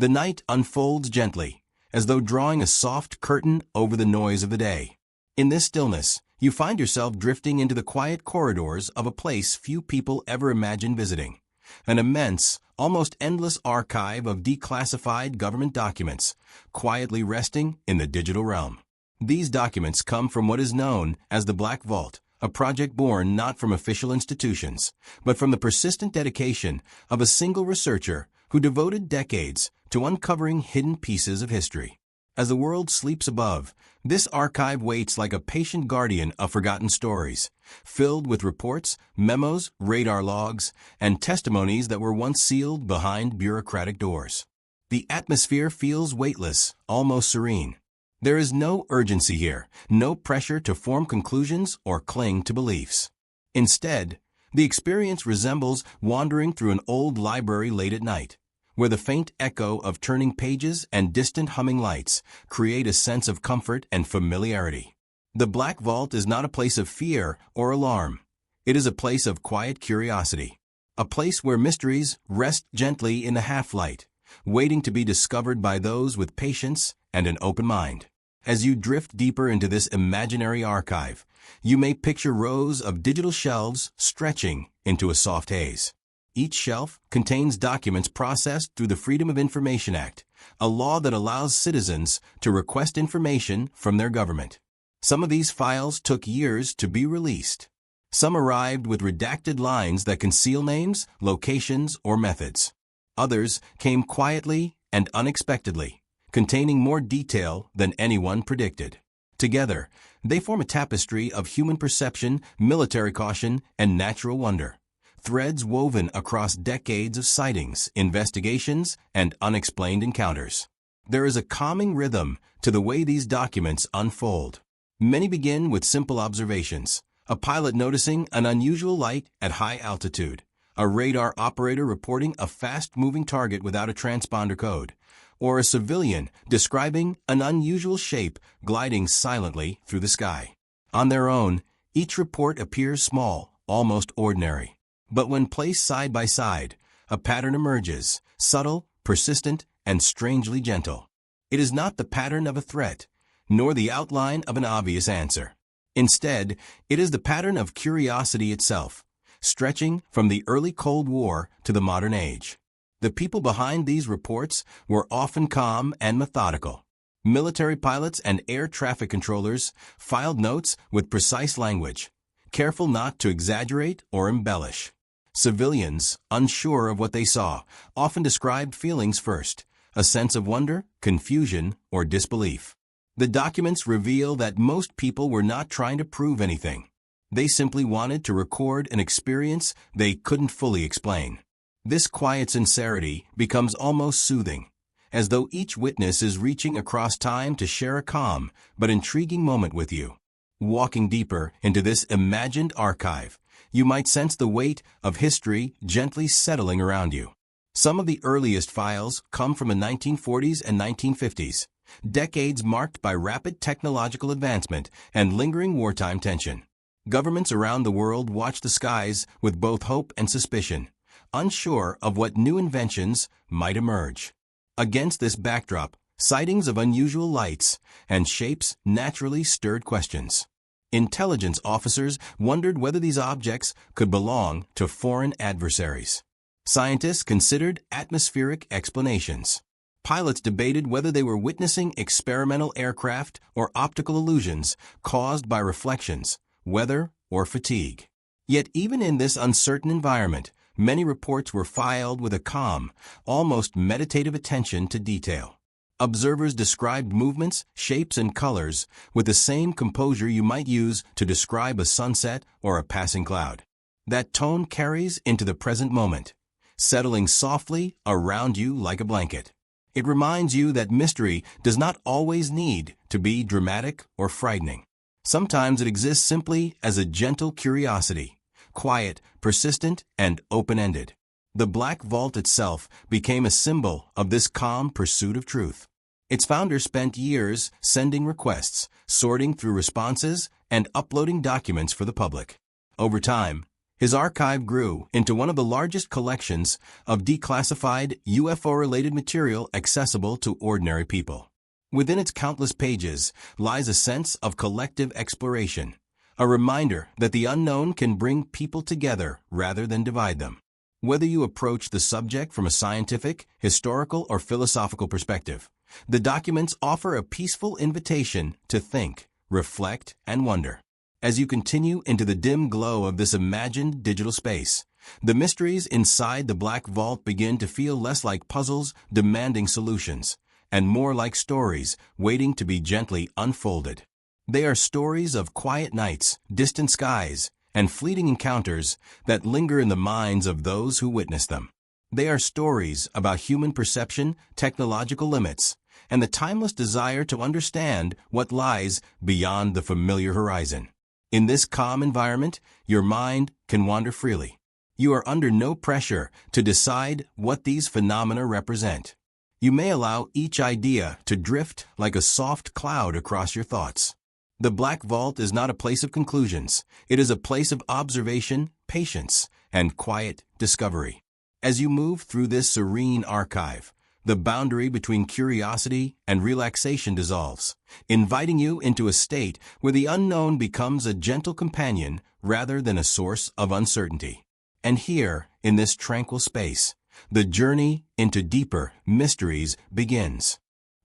The night unfolds gently, as though drawing a soft curtain over the noise of the day. In this stillness, you find yourself drifting into the quiet corridors of a place few people ever imagine visiting. An immense, almost endless archive of declassified government documents, quietly resting in the digital realm. These documents come from what is known as the Black Vault, a project born not from official institutions, but from the persistent dedication of a single researcher who devoted decades to uncovering hidden pieces of history. As the world sleeps above, this archive waits like a patient guardian of forgotten stories, filled with reports, memos, radar logs, and testimonies that were once sealed behind bureaucratic doors. The atmosphere feels weightless, almost serene. There is no urgency here, no pressure to form conclusions or cling to beliefs. Instead, the experience resembles wandering through an old library late at night, where the faint echo of turning pages and distant humming lights create a sense of comfort and familiarity. The Black Vault is not a place of fear or alarm. It is a place of quiet curiosity, a place where mysteries rest gently in the half-light, waiting to be discovered by those with patience and an open mind. As you drift deeper into this imaginary archive, you may picture rows of digital shelves stretching into a soft haze. Each shelf contains documents processed through the Freedom of Information Act, a law that allows citizens to request information from their government. Some of these files took years to be released. Some arrived with redacted lines that conceal names, locations, or methods. Others came quietly and unexpectedly, containing more detail than anyone predicted. Together, they form a tapestry of human perception, military caution, and natural wonder. Threads woven across decades of sightings, investigations, and unexplained encounters. There is a calming rhythm to the way these documents unfold. Many begin with simple observations: a pilot noticing an unusual light at high altitude, a radar operator reporting a fast-moving target without a transponder code, or a civilian describing an unusual shape gliding silently through the sky. On their own, each report appears small, almost ordinary. But when placed side by side, a pattern emerges, subtle, persistent, and strangely gentle. It is not the pattern of a threat, nor the outline of an obvious answer. Instead, it is the pattern of curiosity itself, stretching from the early Cold War to the modern age. The people behind these reports were often calm and methodical. Military pilots and air traffic controllers filed notes with precise language, careful not to exaggerate or embellish. Civilians, unsure of what they saw, often described feelings first: a sense of wonder, confusion, or disbelief. The documents reveal that most people were not trying to prove anything. They simply wanted to record an experience they couldn't fully explain. This quiet sincerity becomes almost soothing, as though each witness is reaching across time to share a calm but intriguing moment with you. Walking deeper into this imagined archive, you might sense the weight of history gently settling around you. Some of the earliest files come from the 1940s and 1950s, decades marked by rapid technological advancement and lingering wartime tension. Governments around the world watch the skies with both hope and suspicion, unsure of what new inventions might emerge. Against this backdrop, sightings of unusual lights and shapes naturally stirred questions. Intelligence officers wondered whether these objects could belong to foreign adversaries. Scientists considered atmospheric explanations. Pilots debated whether they were witnessing experimental aircraft or optical illusions caused by reflections, weather, or fatigue. Yet even in this uncertain environment, many reports were filed with a calm, almost meditative attention to detail. Observers described movements, shapes, and colors with the same composure you might use to describe a sunset or a passing cloud. That tone carries into the present moment, settling softly around you like a blanket. It reminds you that mystery does not always need to be dramatic or frightening. Sometimes it exists simply as a gentle curiosity, quiet, persistent, and open-ended. The Black Vault itself became a symbol of this calm pursuit of truth. Its founder spent years sending requests, sorting through responses, and uploading documents for the public. Over time, His archive grew into one of the largest collections of declassified UFO-related material accessible to ordinary people. Within its countless pages lies a sense of collective exploration, a reminder that the unknown can bring people together rather than divide them. Whether you approach the subject from a scientific, historical, or philosophical perspective, the documents offer a peaceful invitation to think, reflect, and wonder. As you continue into the dim glow of this imagined digital space, the mysteries inside the Black Vault begin to feel less like puzzles demanding solutions, and more like stories waiting to be gently unfolded. They are stories of quiet nights, distant skies, and fleeting encounters that linger in the minds of those who witness them. They are stories about human perception, technological limits, and the timeless desire to understand what lies beyond the familiar horizon. In this calm environment, your mind can wander freely. You are under no pressure to decide what these phenomena represent. You may allow each idea to drift like a soft cloud across your thoughts. The Black Vault is not a place of conclusions. It is a place of observation, patience, and quiet discovery. As you move through this serene archive, the boundary between curiosity and relaxation dissolves, inviting you into a state where the unknown becomes a gentle companion rather than a source of uncertainty. And here, in this tranquil space, the journey into deeper mysteries begins.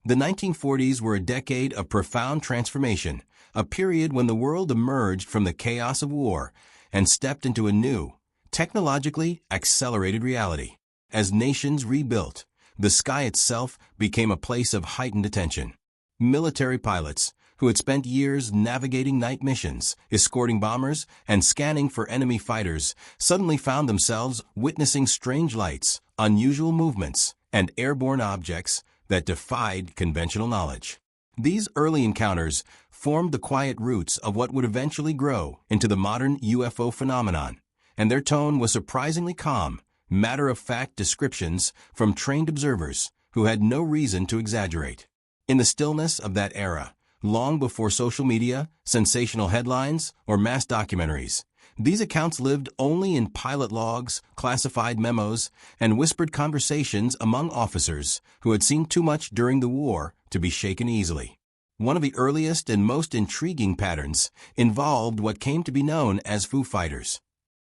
The 1940s were a decade of profound transformation, a period when the world emerged from the chaos of war and stepped into a new, technologically accelerated reality. As nations rebuilt, the sky itself became a place of heightened attention. Military pilots, who had spent years navigating night missions, escorting bombers, and scanning for enemy fighters, suddenly found themselves witnessing strange lights, unusual movements, and airborne objects that defied conventional knowledge. These early encounters formed the quiet roots of what would eventually grow into the modern UFO phenomenon, and their tone was surprisingly calm, matter-of-fact descriptions from trained observers who had no reason to exaggerate. In the stillness of that era, long before social media, sensational headlines, or mass documentaries, these accounts lived only in pilot logs, classified memos, and whispered conversations among officers who had seen too much during the war to be shaken easily. One of the earliest and most intriguing patterns involved what came to be known as Foo Fighters.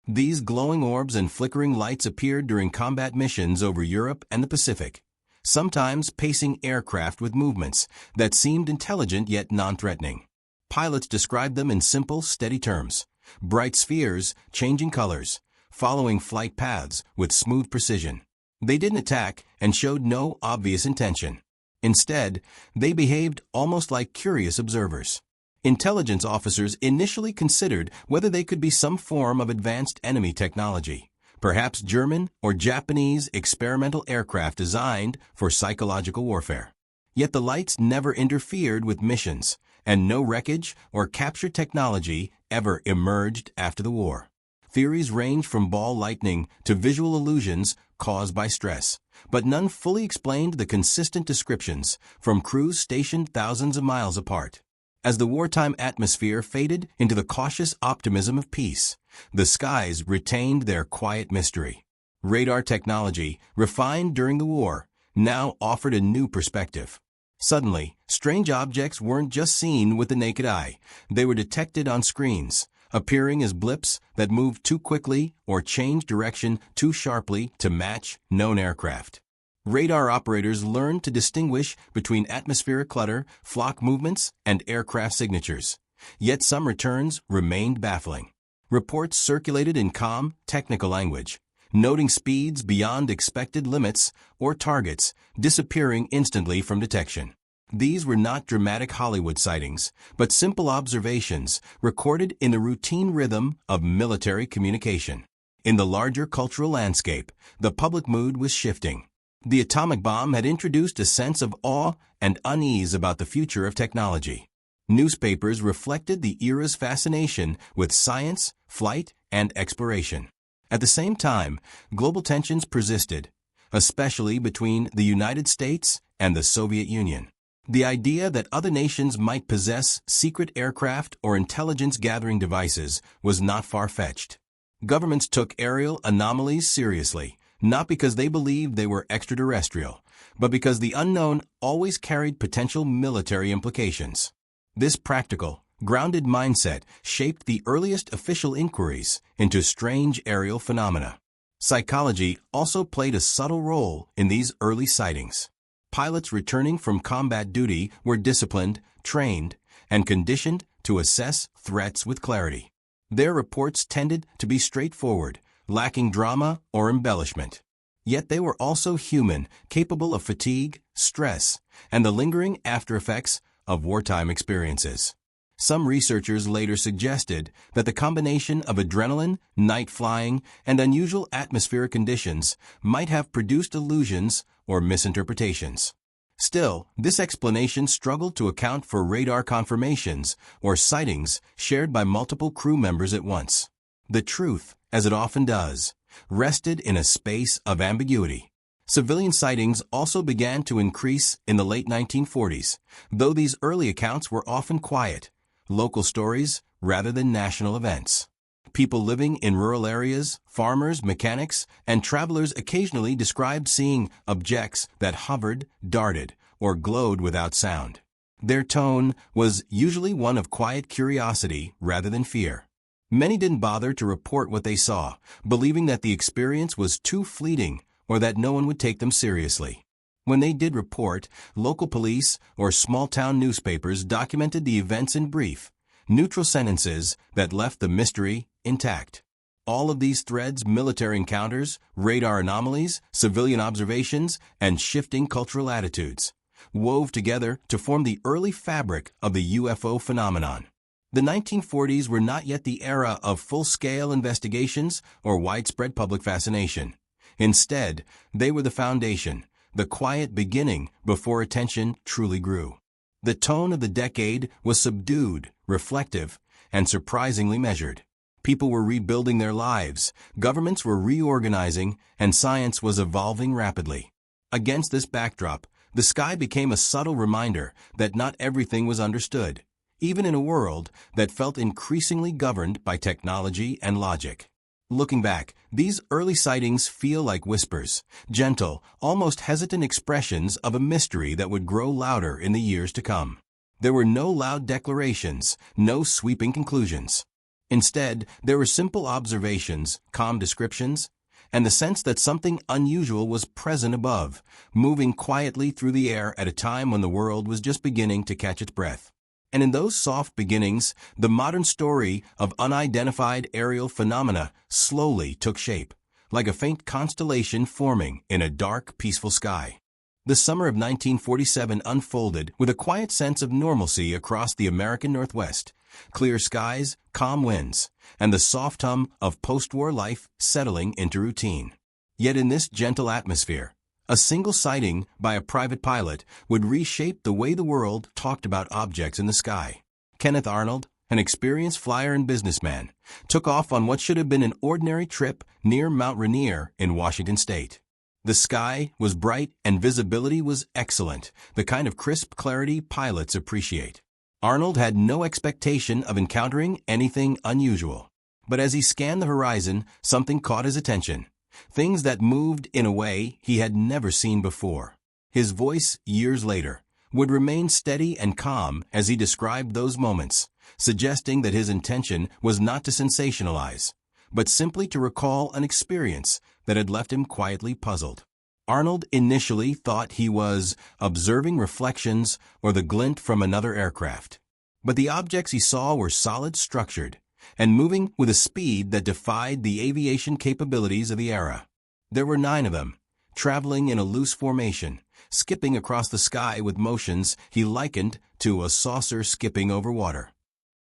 These glowing orbs and flickering lights appeared during combat missions over Europe and the Pacific, sometimes pacing aircraft with movements that seemed intelligent yet non-threatening. Pilots described them in simple, steady terms: bright spheres, changing colors, following flight paths with smooth precision. They didn't attack and showed no obvious intention. Instead, they behaved almost like curious observers. Intelligence officers initially considered whether they could be some form of advanced enemy technology, perhaps German or Japanese experimental aircraft designed for psychological warfare. Yet the lights never interfered with missions, and no wreckage or captured technology ever emerged after the war. Theories range from ball lightning to visual illusions caused by stress, but none fully explained the consistent descriptions from crews stationed thousands of miles apart. As the wartime atmosphere faded into the cautious optimism of peace, the skies retained their quiet mystery. Radar technology, refined during the war, now offered a new perspective. Suddenly, strange objects weren't just seen with the naked eye. They were detected on screens, appearing as blips that moved too quickly or changed direction too sharply to match known aircraft. Radar operators learned to distinguish between atmospheric clutter, flock movements, and aircraft signatures. Yet some returns remained baffling. Reports circulated in calm, technical language, noting speeds beyond expected limits or targets disappearing instantly from detection. These were not dramatic Hollywood sightings, but simple observations recorded in the routine rhythm of military communication. In the larger cultural landscape, the public mood was shifting. The atomic bomb had introduced a sense of awe and unease about the future of technology. Newspapers reflected the era's fascination with science, flight, and exploration. At the same time, global tensions persisted, especially between the United States and the Soviet Union. The idea that other nations might possess secret aircraft or intelligence-gathering devices was not far-fetched. Governments took aerial anomalies seriously, not because they believed they were extraterrestrial, but because the unknown always carried potential military implications. This practical, grounded mindset shaped the earliest official inquiries into strange aerial phenomena. Psychology also played a subtle role in these early sightings. Pilots returning from combat duty were disciplined, trained, and conditioned to assess threats with clarity. Their reports tended to be straightforward, lacking drama or embellishment. Yet they were also human, capable of fatigue, stress, and the lingering aftereffects of wartime experiences. Some researchers later suggested that the combination of adrenaline, night flying, and unusual atmospheric conditions might have produced illusions or misinterpretations. Still, this explanation struggled to account for radar confirmations or sightings shared by multiple crew members at once. The truth, as it often does, rested in a space of ambiguity. Civilian sightings also began to increase in the late 1940s, though these early accounts were often quiet, local stories rather than national events. People living in rural areas, farmers, mechanics, and travelers occasionally described seeing objects that hovered, darted, or glowed without sound. Their tone was usually one of quiet curiosity rather than fear. Many didn't bother to report what they saw, believing that the experience was too fleeting or that no one would take them seriously. When they did report, local police or small-town newspapers documented the events in brief, neutral sentences that left the mystery intact. All of these threads, military encounters, radar anomalies, civilian observations, and shifting cultural attitudes, wove together to form the early fabric of the UFO phenomenon. The 1940s were not yet the era of full-scale investigations or widespread public fascination. Instead, they were the foundation, the quiet beginning before attention truly grew. The tone of the decade was subdued, reflective, and surprisingly measured. People were rebuilding their lives, governments were reorganizing, and science was evolving rapidly. Against this backdrop, the sky became a subtle reminder that not everything was understood, even in a world that felt increasingly governed by technology and logic. Looking back, these early sightings feel like whispers, gentle, almost hesitant expressions of a mystery that would grow louder in the years to come. There were no loud declarations, no sweeping conclusions. Instead, there were simple observations, calm descriptions, and the sense that something unusual was present above, moving quietly through the air at a time when the world was just beginning to catch its breath. And in those soft beginnings, the modern story of unidentified aerial phenomena slowly took shape, like a faint constellation forming in a dark, peaceful sky. The summer of 1947 unfolded with a quiet sense of normalcy across the American Northwest, clear skies, calm winds, and the soft hum of post-war life settling into routine. Yet in this gentle atmosphere, a single sighting by a private pilot would reshape the way the world talked about objects in the sky. Kenneth Arnold, an experienced flyer and businessman, took off on what should have been an ordinary trip near Mount Rainier in Washington state. The sky was bright and visibility was excellent, the kind of crisp clarity pilots appreciate. Arnold had no expectation of encountering anything unusual. But as he scanned the horizon, something caught his attention. Things that moved in a way he had never seen before. His voice, years later, would remain steady and calm as he described those moments, suggesting that his intention was not to sensationalize, but simply to recall an experience that had left him quietly puzzled. Arnold initially thought he was observing reflections or the glint from another aircraft. But the objects he saw were solid, structured, and moving with a speed that defied the aviation capabilities of the era. There were 9 of them, traveling in a loose formation, skipping across the sky with motions he likened to a saucer skipping over water.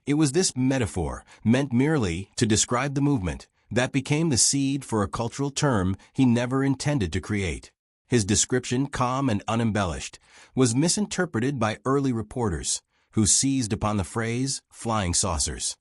It was this metaphor, meant merely to describe the movement, that became the seed for a cultural term he never intended to create. His description, calm and unembellished, was misinterpreted by early reporters, who seized upon the phrase, flying saucers.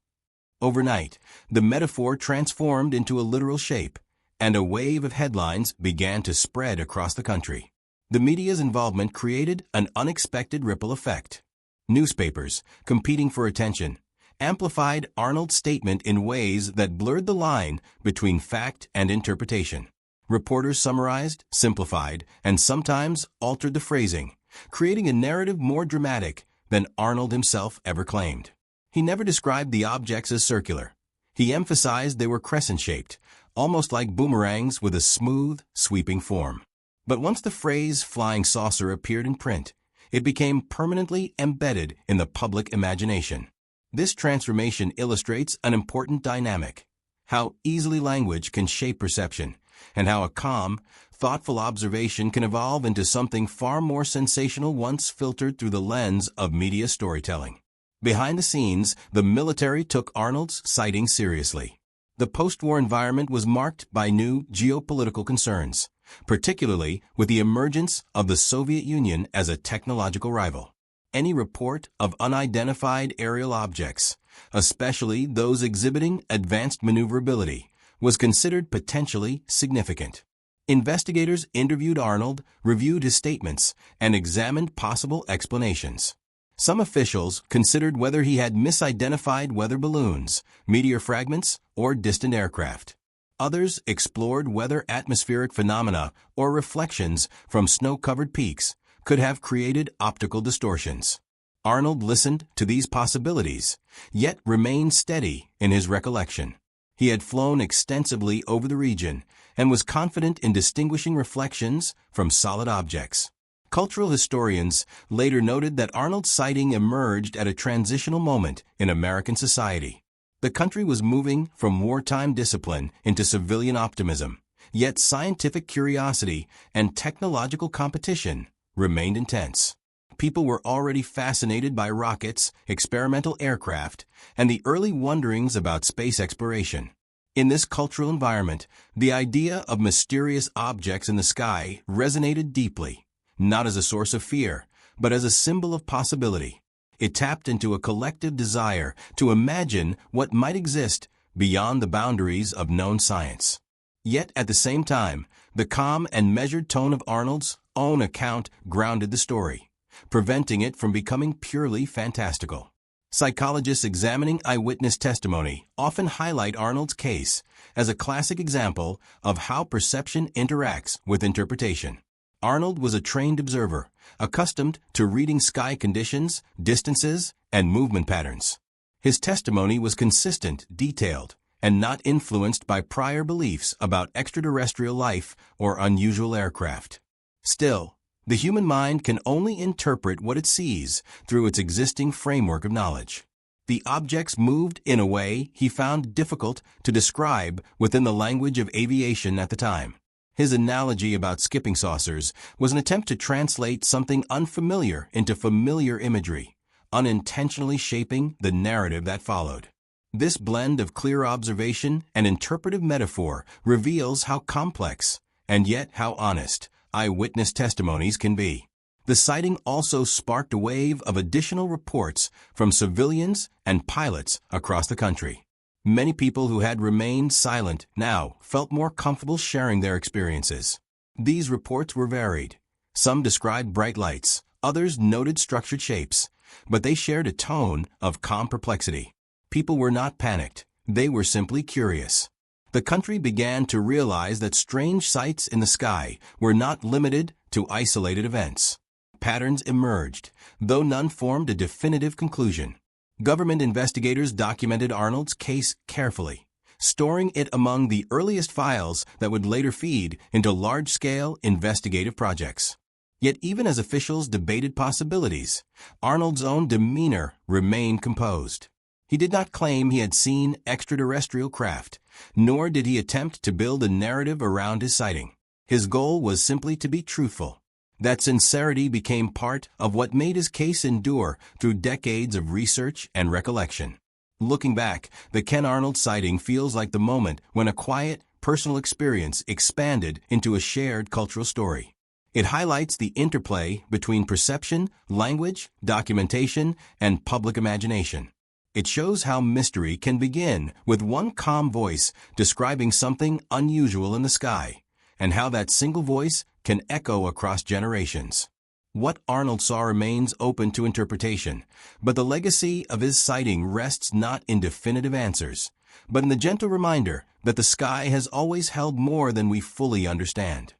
Overnight, the metaphor transformed into a literal shape, and a wave of headlines began to spread across the country. The media's involvement created an unexpected ripple effect. Newspapers, competing for attention, amplified Arnold's statement in ways that blurred the line between fact and interpretation. Reporters summarized, simplified, and sometimes altered the phrasing, creating a narrative more dramatic than Arnold himself ever claimed. He never described the objects as circular. He emphasized they were crescent-shaped, almost like boomerangs with a smooth, sweeping form. But once the phrase flying saucer appeared in print, it became permanently embedded in the public imagination. This transformation illustrates an important dynamic: how easily language can shape perception, and how a calm, thoughtful observation can evolve into something far more sensational once filtered through the lens of media storytelling. Behind the scenes, the military took Arnold's sighting seriously. The post-war environment was marked by new geopolitical concerns, particularly with the emergence of the Soviet Union as a technological rival. Any report of unidentified aerial objects, especially those exhibiting advanced maneuverability, was considered potentially significant. Investigators interviewed Arnold, reviewed his statements, and examined possible explanations. Some officials considered whether he had misidentified weather balloons, meteor fragments, or distant aircraft. Others explored whether atmospheric phenomena or reflections from snow-covered peaks could have created optical distortions. Arnold listened to these possibilities, yet remained steady in his recollection. He had flown extensively over the region and was confident in distinguishing reflections from solid objects. Cultural historians later noted that Arnold's sighting emerged at a transitional moment in American society. The country was moving from wartime discipline into civilian optimism, yet scientific curiosity and technological competition remained intense. People were already fascinated by rockets, experimental aircraft, and the early wonderings about space exploration. In this cultural environment, the idea of mysterious objects in the sky resonated deeply, not as a source of fear, but as a symbol of possibility. It tapped into a collective desire to imagine what might exist beyond the boundaries of known science. Yet at the same time, the calm and measured tone of Arnold's own account grounded the story, preventing it from becoming purely fantastical. Psychologists examining eyewitness testimony often highlight Arnold's case as a classic example of how perception interacts with interpretation. Arnold was a trained observer, accustomed to reading sky conditions, distances, and movement patterns. His testimony was consistent, detailed, and not influenced by prior beliefs about extraterrestrial life or unusual aircraft. Still, the human mind can only interpret what it sees through its existing framework of knowledge. The objects moved in a way he found difficult to describe within the language of aviation at the time. His analogy about skipping saucers was an attempt to translate something unfamiliar into familiar imagery, unintentionally shaping the narrative that followed. This blend of clear observation and interpretive metaphor reveals how complex, and yet how honest, eyewitness testimonies can be. The sighting also sparked a wave of additional reports from civilians and pilots across the country. Many people who had remained silent now felt more comfortable sharing their experiences. These reports were varied. Some described bright lights, others noted structured shapes, but they shared a tone of calm perplexity. People were not panicked, they were simply curious. The country began to realize that strange sights in the sky were not limited to isolated events. Patterns emerged, though none formed a definitive conclusion. Government investigators documented Arnold's case carefully, storing it among the earliest files that would later feed into large-scale investigative projects. Yet even as officials debated possibilities, Arnold's own demeanor remained composed. He did not claim he had seen extraterrestrial craft, nor did he attempt to build a narrative around his sighting. His goal was simply to be truthful. That sincerity became part of what made his case endure through decades of research and recollection. Looking back, the Ken Arnold sighting feels like the moment when a quiet, personal experience expanded into a shared cultural story. It highlights the interplay between perception, language, documentation, and public imagination. It shows how mystery can begin with one calm voice describing something unusual in the sky, and how that single voice can echo across generations. What Arnold saw remains open to interpretation, but the legacy of his sighting rests not in definitive answers, but in the gentle reminder that the sky has always held more than we fully understand.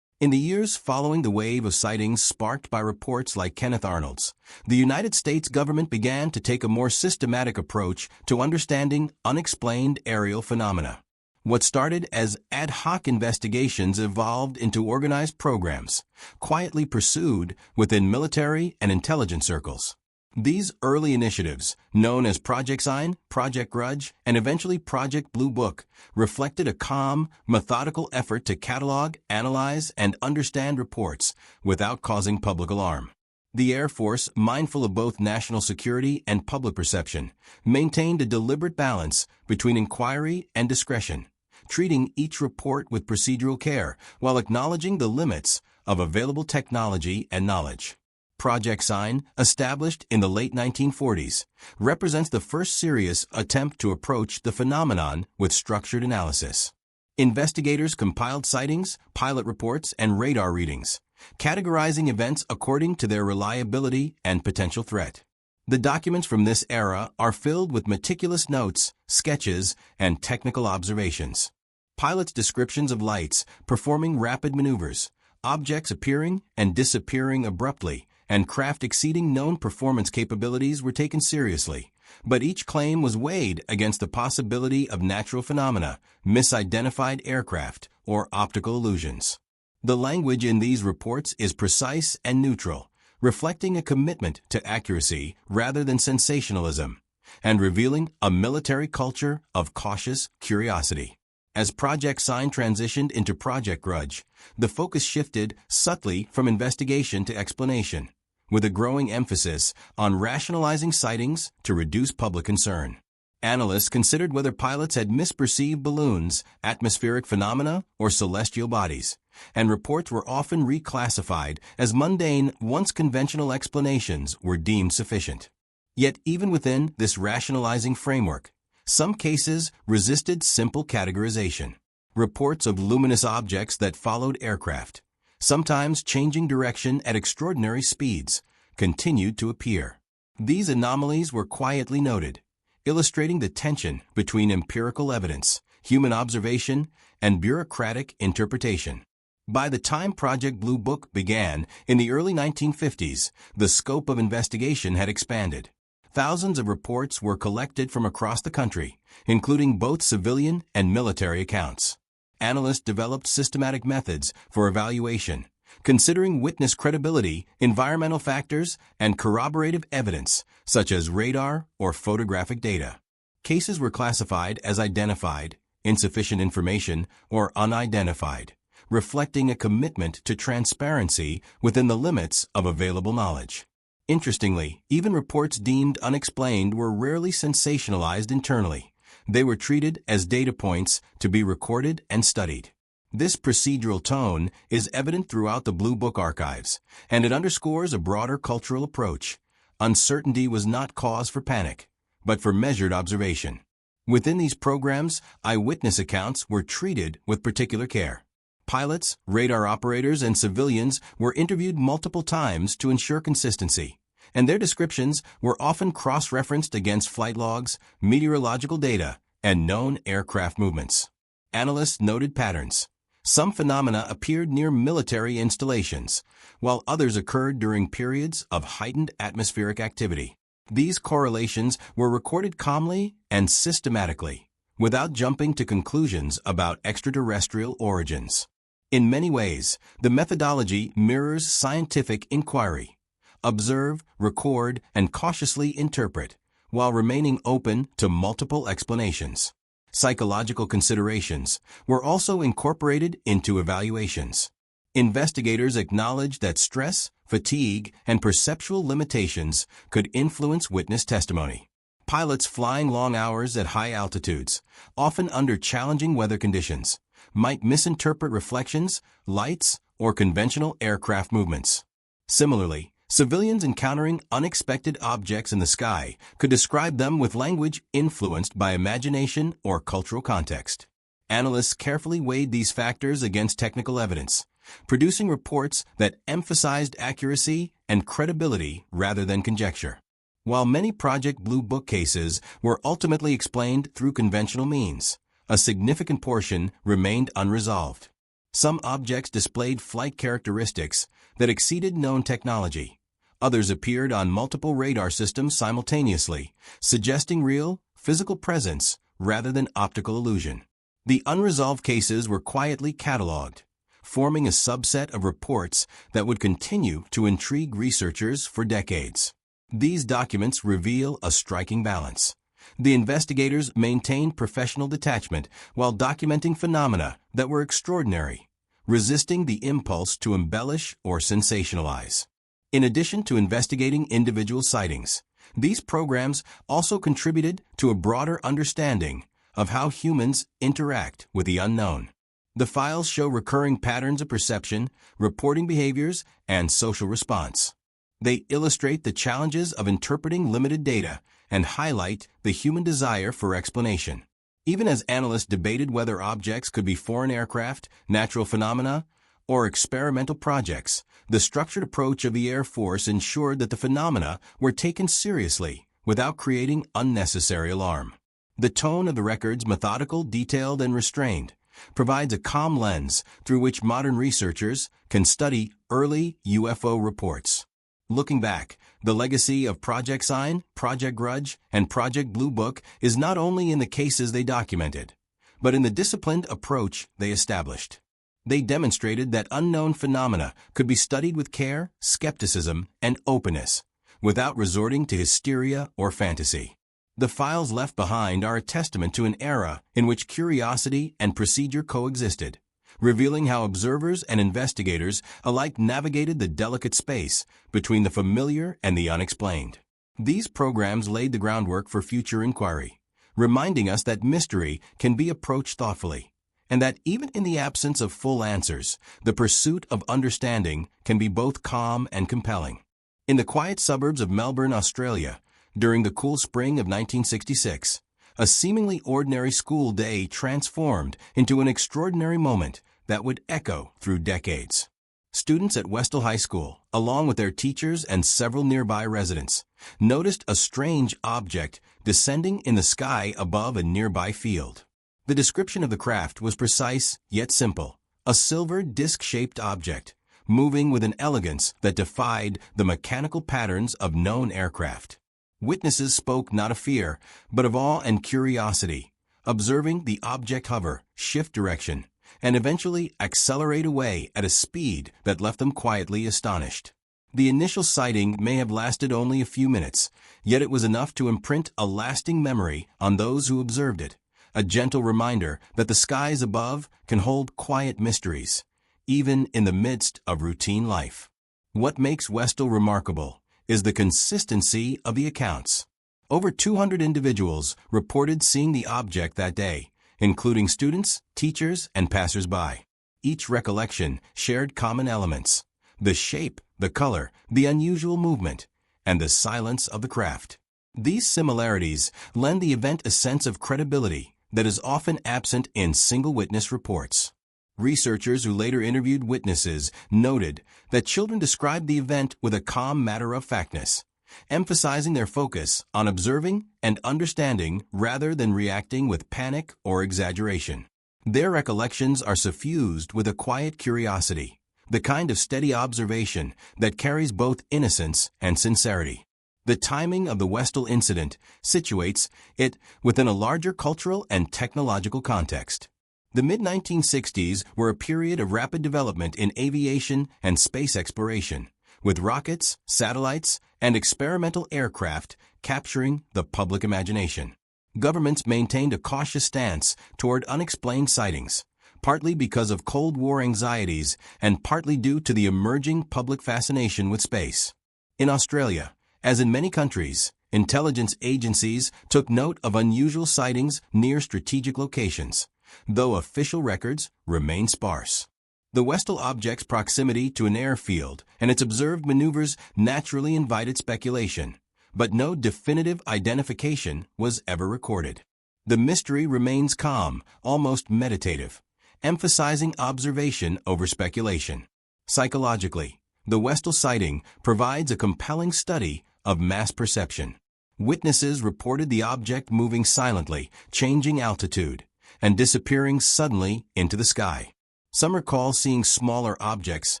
In the years following the wave of sightings sparked by reports like Kenneth Arnold's, the United States government began to take a more systematic approach to understanding unexplained aerial phenomena. What started as ad hoc investigations evolved into organized programs, quietly pursued within military and intelligence circles. These early initiatives, known as Project Sign, Project Grudge, and eventually Project Blue Book, reflected a calm, methodical effort to catalog, analyze, and understand reports without causing public alarm. The Air Force, mindful of both national security and public perception, maintained a deliberate balance between inquiry and discretion, treating each report with procedural care while acknowledging the limits of available technology and knowledge. Project Sign, established in the late 1940s, represents the first serious attempt to approach the phenomenon with structured analysis. Investigators compiled sightings, pilot reports, and radar readings, categorizing events according to their reliability and potential threat. The documents from this era are filled with meticulous notes, sketches, and technical observations. Pilots' descriptions of lights performing rapid maneuvers, objects appearing and disappearing abruptly, and craft exceeding known performance capabilities were taken seriously, but each claim was weighed against the possibility of natural phenomena, misidentified aircraft, or optical illusions. The language in these reports is precise and neutral, reflecting a commitment to accuracy rather than sensationalism, and revealing a military culture of cautious curiosity. As Project Sign transitioned into Project Grudge, the focus shifted subtly from investigation to explanation, with a growing emphasis on rationalizing sightings to reduce public concern. Analysts considered whether pilots had misperceived balloons, atmospheric phenomena, or celestial bodies, and reports were often reclassified as mundane once conventional explanations were deemed sufficient. Yet even within this rationalizing framework, some cases resisted simple categorization. Reports of luminous objects that followed aircraft, sometimes changing direction at extraordinary speeds, continued to appear. These anomalies were quietly noted, illustrating the tension between empirical evidence, human observation, and bureaucratic interpretation. By the time Project Blue Book began in the early 1950s, the scope of investigation had expanded. Thousands of reports were collected from across the country, including both civilian and military accounts. Analysts developed systematic methods for evaluation, considering witness credibility, environmental factors, and corroborative evidence, such as radar or photographic data. Cases were classified as identified, insufficient information, or unidentified, reflecting a commitment to transparency within the limits of available knowledge. Interestingly, even reports deemed unexplained were rarely sensationalized internally. They were treated as data points to be recorded and studied. This procedural tone is evident throughout the Blue Book archives, and it underscores a broader cultural approach. Uncertainty was not cause for panic, but for measured observation. Within these programs, eyewitness accounts were treated with particular care. Pilots, radar operators, and civilians were interviewed multiple times to ensure consistency, and their descriptions were often cross-referenced against flight logs, meteorological data, and known aircraft movements. Analysts noted patterns. Some phenomena appeared near military installations, while others occurred during periods of heightened atmospheric activity. These correlations were recorded calmly and systematically, without jumping to conclusions about extraterrestrial origins. In many ways, the methodology mirrors scientific inquiry. Observe, record, and cautiously interpret, while remaining open to multiple explanations. Psychological considerations were also incorporated into evaluations. Investigators acknowledged that stress, fatigue, and perceptual limitations could influence witness testimony. Pilots flying long hours at high altitudes, often under challenging weather conditions, might misinterpret reflections, lights, or conventional aircraft movements. Similarly, civilians encountering unexpected objects in the sky could describe them with language influenced by imagination or cultural context. Analysts carefully weighed these factors against technical evidence, producing reports that emphasized accuracy and credibility rather than conjecture. While many Project Blue Book cases were ultimately explained through conventional means, a significant portion remained unresolved. Some objects displayed flight characteristics that exceeded known technology. Others appeared on multiple radar systems simultaneously, suggesting real, physical presence rather than optical illusion. The unresolved cases were quietly catalogued, forming a subset of reports that would continue to intrigue researchers for decades. These documents reveal a striking balance. The investigators maintained professional detachment while documenting phenomena that were extraordinary, resisting the impulse to embellish or sensationalize. In addition to investigating individual sightings, these programs also contributed to a broader understanding of how humans interact with the unknown. The files show recurring patterns of perception, reporting behaviors, and social response. They illustrate the challenges of interpreting limited data and highlight the human desire for explanation. Even as analysts debated whether objects could be foreign aircraft, natural phenomena, or experimental projects, the structured approach of the Air Force ensured that the phenomena were taken seriously without creating unnecessary alarm. The tone of the records, methodical, detailed, and restrained, provides a calm lens through which modern researchers can study early UFO reports. Looking back, the legacy of Project Sign, Project Grudge, and Project Blue Book is not only in the cases they documented, but in the disciplined approach they established. They demonstrated that unknown phenomena could be studied with care, skepticism, and openness, without resorting to hysteria or fantasy. The files left behind are a testament to an era in which curiosity and procedure coexisted, revealing how observers and investigators alike navigated the delicate space between the familiar and the unexplained. These programs laid the groundwork for future inquiry, reminding us that mystery can be approached thoughtfully, and that even in the absence of full answers, the pursuit of understanding can be both calm and compelling. In the quiet suburbs of Melbourne, Australia, during the cool spring of 1966, a seemingly ordinary school day transformed into an extraordinary moment that would echo through decades. Students at Westall High School, along with their teachers and several nearby residents, noticed a strange object descending in the sky above a nearby field. The description of the craft was precise yet simple, a silver disc-shaped object, moving with an elegance that defied the mechanical patterns of known aircraft. Witnesses spoke not of fear, but of awe and curiosity, observing the object hover, shift direction, and eventually accelerate away at a speed that left them quietly astonished. The initial sighting may have lasted only a few minutes, yet it was enough to imprint a lasting memory on those who observed it, a gentle reminder that the skies above can hold quiet mysteries, even in the midst of routine life. What makes Westall remarkable is the consistency of the accounts. Over 200 individuals reported seeing the object that day, including students, teachers, and passers-by. Each recollection shared common elements: the shape, the color, the unusual movement, and the silence of the craft. These similarities lend the event a sense of credibility that is often absent in single-witness reports. Researchers who later interviewed witnesses noted that children described the event with a calm matter-of-factness, emphasizing their focus on observing and understanding rather than reacting with panic or exaggeration. Their recollections are suffused with a quiet curiosity, the kind of steady observation that carries both innocence and sincerity. The timing of the Westall incident situates it within a larger cultural and technological context. The mid-1960s were a period of rapid development in aviation and space exploration, with rockets, satellites, and experimental aircraft capturing the public imagination. Governments maintained a cautious stance toward unexplained sightings, partly because of Cold War anxieties and partly due to the emerging public fascination with space. In Australia, as in many countries, intelligence agencies took note of unusual sightings near strategic locations, though official records remain sparse. The Westall object's proximity to an airfield and its observed maneuvers naturally invited speculation, but no definitive identification was ever recorded. The mystery remains calm, almost meditative, emphasizing observation over speculation. Psychologically, the Westall sighting provides a compelling study of mass perception. Witnesses reported the object moving silently, changing altitude, and disappearing suddenly into the sky. Some recall seeing smaller objects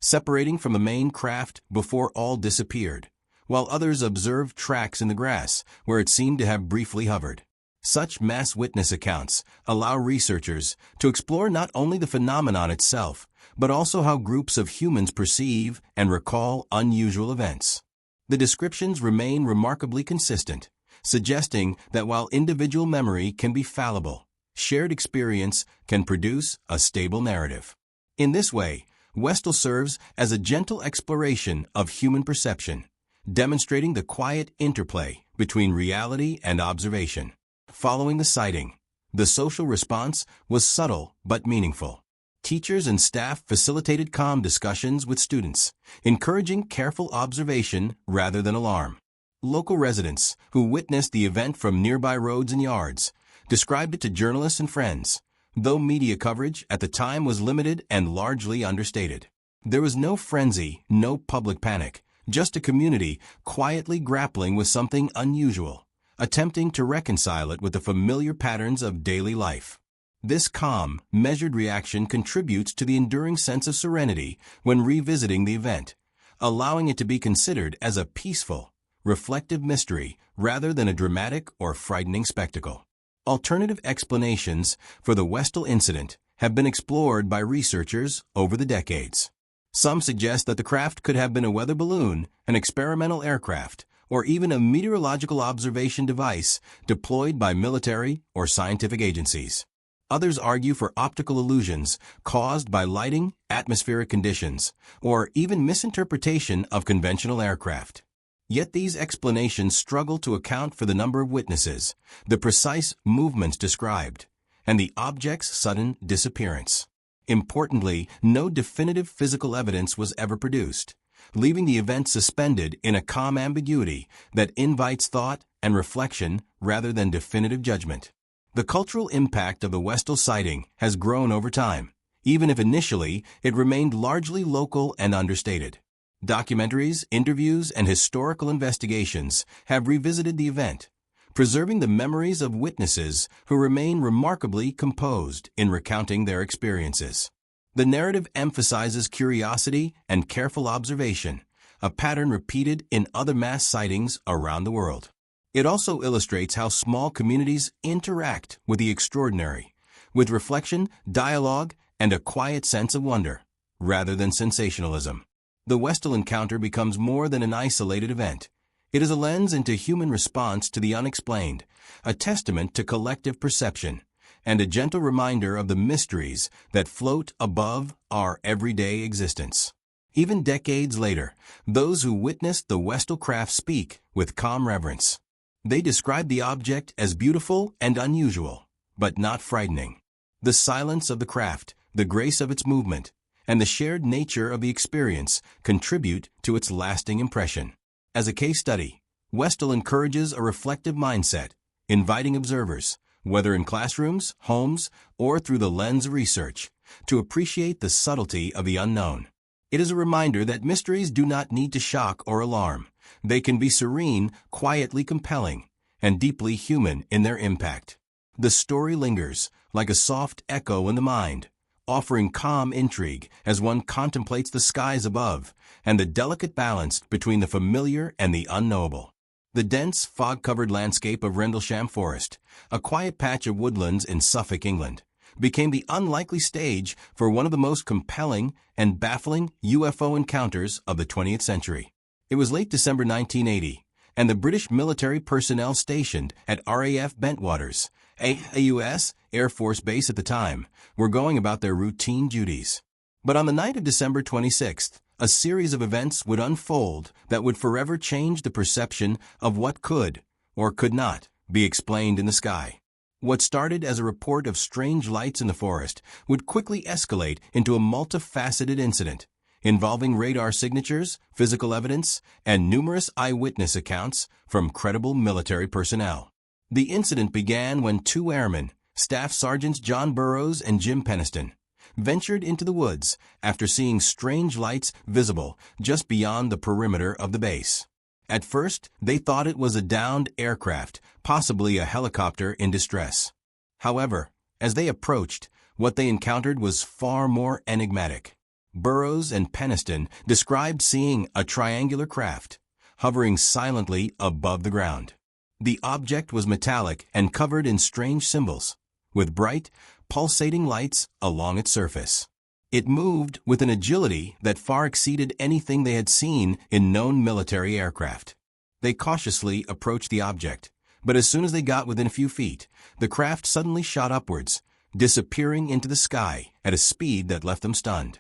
separating from the main craft before all disappeared, while others observed tracks in the grass where it seemed to have briefly hovered. Such mass witness accounts allow researchers to explore not only the phenomenon itself, but also how groups of humans perceive and recall unusual events. The descriptions remain remarkably consistent, suggesting that while individual memory can be fallible, shared experience can produce a stable narrative. In this way, Westall serves as a gentle exploration of human perception, demonstrating the quiet interplay between reality and observation. Following the sighting, the social response was subtle but meaningful. Teachers and staff facilitated calm discussions with students, encouraging careful observation rather than alarm. Local residents, who witnessed the event from nearby roads and yards, described it to journalists and friends, though media coverage at the time was limited and largely understated. There was no frenzy, no public panic, just a community quietly grappling with something unusual, attempting to reconcile it with the familiar patterns of daily life. This calm, measured reaction contributes to the enduring sense of serenity when revisiting the event, allowing it to be considered as a peaceful, reflective mystery rather than a dramatic or frightening spectacle. Alternative explanations for the Westall incident have been explored by researchers over the decades. Some suggest that the craft could have been a weather balloon, an experimental aircraft, or even a meteorological observation device deployed by military or scientific agencies. Others argue for optical illusions caused by lighting, atmospheric conditions, or even misinterpretation of conventional aircraft. Yet these explanations struggle to account for the number of witnesses, the precise movements described, and the object's sudden disappearance. Importantly, no definitive physical evidence was ever produced, leaving the event suspended in a calm ambiguity that invites thought and reflection rather than definitive judgment. The cultural impact of the Westall sighting has grown over time, even if initially it remained largely local and understated. Documentaries, interviews, and historical investigations have revisited the event, preserving the memories of witnesses who remain remarkably composed in recounting their experiences. The narrative emphasizes curiosity and careful observation, a pattern repeated in other mass sightings around the world. It also illustrates how small communities interact with the extraordinary, with reflection, dialogue, and a quiet sense of wonder, rather than sensationalism. The Westall encounter becomes more than an isolated event. It is a lens into human response to the unexplained, a testament to collective perception, and a gentle reminder of the mysteries that float above our everyday existence. Even decades later, those who witnessed the Westall craft speak with calm reverence. They describe the object as beautiful and unusual, but not frightening. The silence of the craft, the grace of its movement, and the shared nature of the experience contribute to its lasting impression. As a case study, Westall encourages a reflective mindset, inviting observers, whether in classrooms, homes, or through the lens of research, to appreciate the subtlety of the unknown. It is a reminder that mysteries do not need to shock or alarm. They can be serene, quietly compelling, and deeply human in their impact. The story lingers, like a soft echo in the mind, offering calm intrigue as one contemplates the skies above and the delicate balance between the familiar and the unknowable. The dense, fog-covered landscape of Rendlesham Forest, a quiet patch of woodlands in Suffolk, England, became the unlikely stage for one of the most compelling and baffling UFO encounters of the 20th century. It was late December 1980, and the British military personnel stationed at RAF Bentwaters, a U.S. Air Force base at the time, were going about their routine duties. But on the night of December 26th, a series of events would unfold that would forever change the perception of what could, or could not, be explained in the sky. What started as a report of strange lights in the forest would quickly escalate into a multifaceted incident, involving radar signatures, physical evidence, and numerous eyewitness accounts from credible military personnel. The incident began when two airmen, Staff Sergeants John Burroughs and Jim Peniston, ventured into the woods after seeing strange lights visible just beyond the perimeter of the base. At first, they thought it was a downed aircraft, possibly a helicopter in distress. However, as they approached, what they encountered was far more enigmatic. Burroughs and Peniston described seeing a triangular craft, hovering silently above the ground. The object was metallic and covered in strange symbols, with bright, pulsating lights along its surface. It moved with an agility that far exceeded anything they had seen in known military aircraft. They cautiously approached the object, but as soon as they got within a few feet, the craft suddenly shot upwards, disappearing into the sky at a speed that left them stunned.